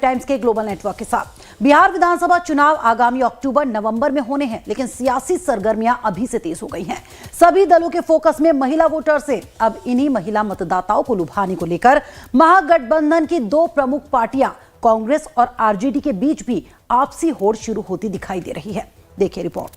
Times के global network के साथ। बिहार विधानसभा चुनाव आगामी अक्टूबर-नवंबर में होने हैं, लेकिन सियासी सरगर्मियां अभी से तेज हो गई हैं। सभी दलों के फोकस में महिला वोटर्स हैं। अब इन्हीं महिला मतदाताओं को लुभाने को लेकर महागठबंधन की दो प्रमुख पार्टियां कांग्रेस और आरजेडी के बीच भी आपसी होड़ शुरू होती दिखाई दे रही है। देखिए रिपोर्ट।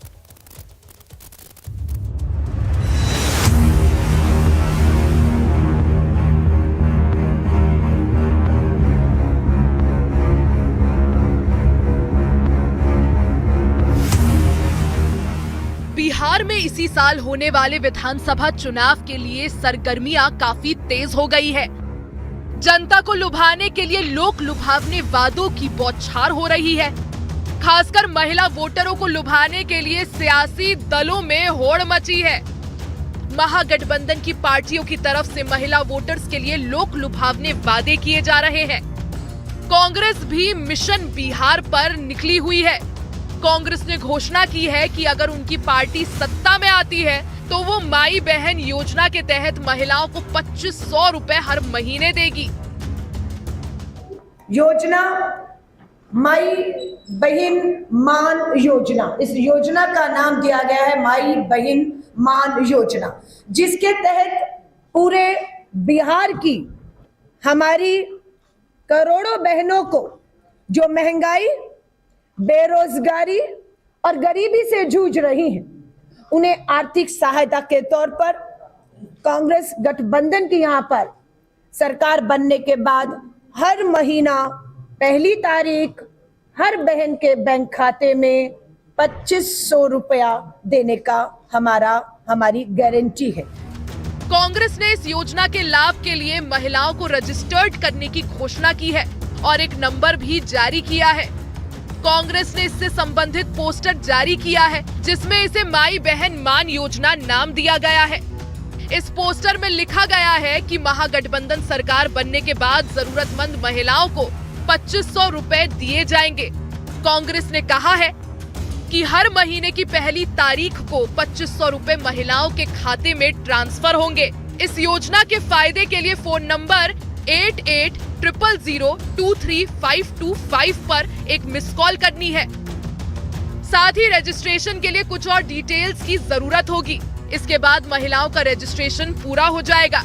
बिहार में इसी साल होने वाले विधानसभा चुनाव के लिए सरगर्मियां काफी तेज हो गई है। जनता को लुभाने के लिए लोक लुभावने वादों की बौछार हो रही है। खासकर महिला वोटरों को लुभाने के लिए सियासी दलों में होड़ मची है। महागठबंधन की पार्टियों की तरफ से महिला वोटर्स के लिए लोक लुभावने वादे किए जा रहे हैं। कांग्रेस भी मिशन बिहार पर निकली हुई है। कांग्रेस ने घोषणा की है कि अगर उनकी पार्टी सत्ता में आती है तो वो माई बहन योजना के तहत महिलाओं को 2500 रुपए हर महीने देगी। योजना माई बहन मान योजना, इस योजना का नाम दिया गया है माई बहन मान योजना, जिसके तहत पूरे बिहार की हमारी करोड़ों बहनों को जो महंगाई, बेरोजगारी और गरीबी से जूझ रही हैं, उन्हें आर्थिक सहायता के तौर पर कांग्रेस गठबंधन की यहां पर सरकार बनने के बाद हर महीना पहली तारीख हर बहन के बैंक खाते में 2500 रुपया देने का हमारी गारंटी है। कांग्रेस ने इस योजना के लाभ के लिए महिलाओं को रजिस्टर्ड करने की घोषणा की है और एक नंबर भी जारी किया है। कांग्रेस ने इससे संबंधित पोस्टर जारी किया है, जिसमें इसे माई बहन मान योजना नाम दिया गया है। इस पोस्टर में लिखा गया है कि महागठबंधन सरकार बनने के बाद जरूरतमंद महिलाओं को 2500 रुपए दिए जाएंगे। कांग्रेस ने कहा है कि हर महीने की पहली तारीख को 2500 रुपए महिलाओं के खाते में ट्रांसफर होंगे। इस योजना के फायदे के लिए फोन नंबर 8800023525 पर एक मिस कॉल करनी है। साथ ही रजिस्ट्रेशन के लिए कुछ और डिटेल्स की जरूरत होगी। इसके बाद महिलाओं का रजिस्ट्रेशन पूरा हो जाएगा।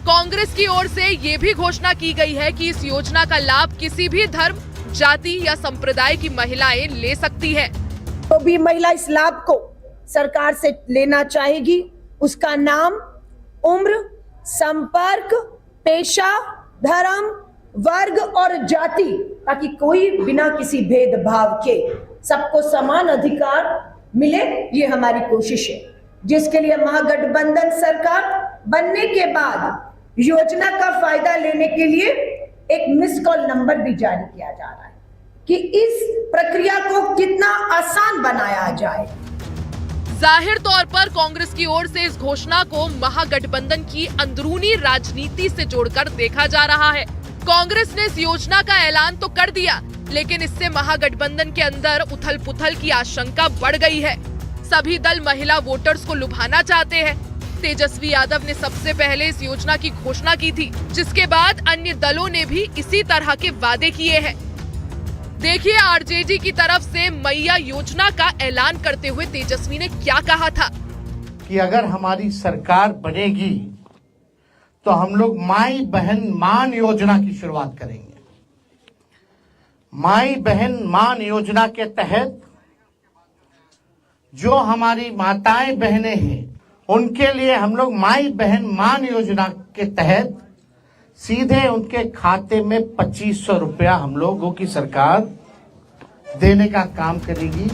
कांग्रेस की ओर से ये भी घोषणा की गई है कि इस योजना का लाभ किसी भी धर्म, जाति या संप्रदाय की महिलाएं ले सकती हैं। तो भी महिला इस लाभ को सरकार से लेना चाहेगी, उसका नाम, उम्र, संपर्क, पेशा, धर्म, वर्ग और जाति, ताकि कोई बिना किसी भेदभाव के सबको समान अधिकार मिले, ये हमारी कोशिश है। जिसके लिए महागठबंधन सरकार बनने के बाद योजना का फायदा लेने के लिए एक मिस कॉल नंबर भी जारी किया जा रहा है कि इस प्रक्रिया को कितना आसान बनाया जाए। जाहिर तौर पर कांग्रेस की ओर से इस घोषणा को महागठबंधन की अंदरूनी राजनीति से जोड़कर देखा जा रहा है। कांग्रेस ने इस योजना का ऐलान तो कर दिया, लेकिन इससे महागठबंधन के अंदर उथल-पुथल की आशंका बढ़ गई है। सभी दल महिला वोटर्स को लुभाना चाहते हैं। तेजस्वी यादव ने सबसे पहले इस योजना की घोषणा की थी, जिसके बाद अन्य दलों ने भी इसी तरह के वादे किए हैं। देखिए आरजेडी की तरफ से मैया योजना का ऐलान करते हुए तेजस्वी ने क्या कहा था कि अगर हमारी सरकार बनेगी तो हम लोग माई बहन मान योजना की शुरुआत करेंगे। माई बहन मान योजना के तहत जो हमारी माताएं बहनें हैं, उनके लिए हम लोग माई बहन मान योजना के तहत सीधे उनके खाते में 2500 रुपया हम लोगों की सरकार देने का काम करेगी।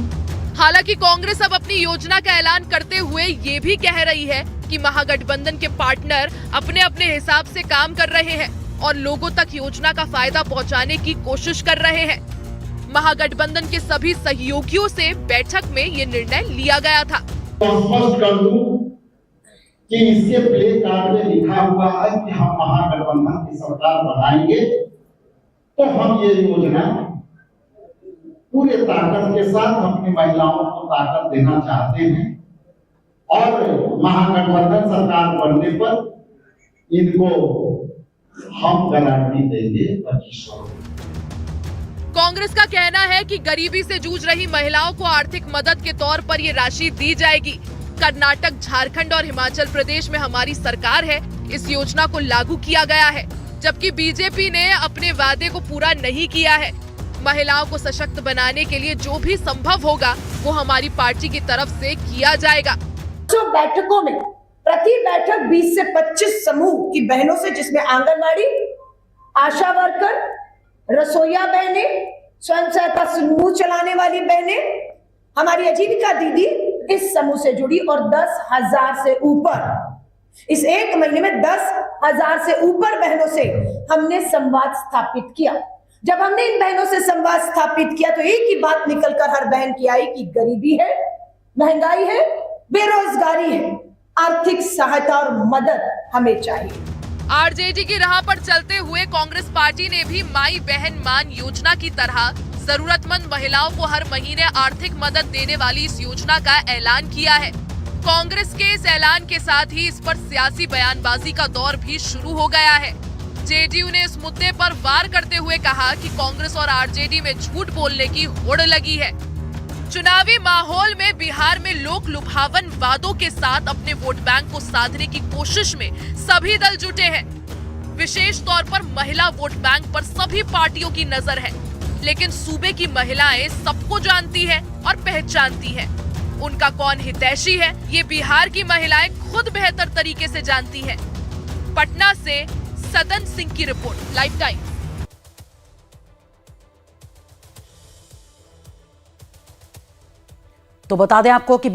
हालांकि कांग्रेस अब अपनी योजना का ऐलान करते हुए ये भी कह रही है कि महागठबंधन के पार्टनर अपने अपने हिसाब से काम कर रहे हैं और लोगों तक योजना का फायदा पहुंचाने की कोशिश कर रहे हैं। महागठबंधन के सभी सहयोगियों से बैठक में ये निर्णय लिया गया था। स्पष्ट कर दूं कि इसके प्ले कार्ड में लिखा हुआ है कि हम महागठबंधन की सरकार बनाएंगे तो हम ये योजना पूरे ताकत के साथ अपनी महिलाओं को ताकत देना चाहते हैं और महागठबंधन सरकार बनने पर इनको हम गारंटी देंगे 2500। कांग्रेस का कहना है कि गरीबी से जूझ रही महिलाओं को आर्थिक मदद के तौर पर ये राशि दी जाएगी। कर्नाटक, झारखंड और हिमाचल प्रदेश में हमारी सरकार है, इस योजना को लागू किया गया है, जबकि बीजेपी ने अपने वादे को पूरा नहीं किया है। महिलाओं को सशक्त बनाने के लिए जो भी संभव होगा वो हमारी पार्टी की तरफ से किया जाएगा। तो बैठकों में प्रति बैठक 20 से 25 समूह की बहनों से, जिसमें आंगनवाड़ी, आशा वर्कर, रसोईया बहनें, स्वयं सहायता समूह चलाने वाली बहनें, हमारी आजीविका दीदी इस समूह से जुड़ी और 10,000 से ऊपर, इस एक महीने में 10,000 से ऊपर बहनों से हमने संवाद स्थापित किया। जब हमने इन बहनों से संवाद स्थापित किया तो एक ही बात निकलकर हर बहन की आई कि गरीबी है, महंगाई है, बेरोजगारी है, आर्थिक सहायता और मदद हमें चाहिए। आरजेडी की राह पर चलते हुए कांग्रेस पार्टी ने भी माई बहन मान योजना की तरह जरूरतमंद महिलाओं को हर महीने आर्थिक मदद देने वाली इस योजना का ऐलान किया है। कांग्रेस के इस ऐलान के साथ ही इस पर सियासी बयानबाजी का दौर भी शुरू हो गया है। जेडीयू ने इस मुद्दे पर वार करते हुए कहा कि कांग्रेस और आरजेडी में झूठ बोलने की होड़ लगी है। चुनावी माहौल में बिहार में लोक लुभावन वादों के साथ अपने वोट बैंक को साधने की कोशिश में सभी दल जुटे हैं। विशेष तौर पर महिला वोट बैंक पर सभी पार्टियों की नजर है, लेकिन सूबे की महिलाएं सबको जानती हैं और पहचानती हैं। उनका कौन हितैषी है, ये बिहार की महिलाएं खुद बेहतर तरीके से जानती हैं। पटना से सदन सिंह की रिपोर्ट, लाइफ टाइम। तो बता दें आपको कि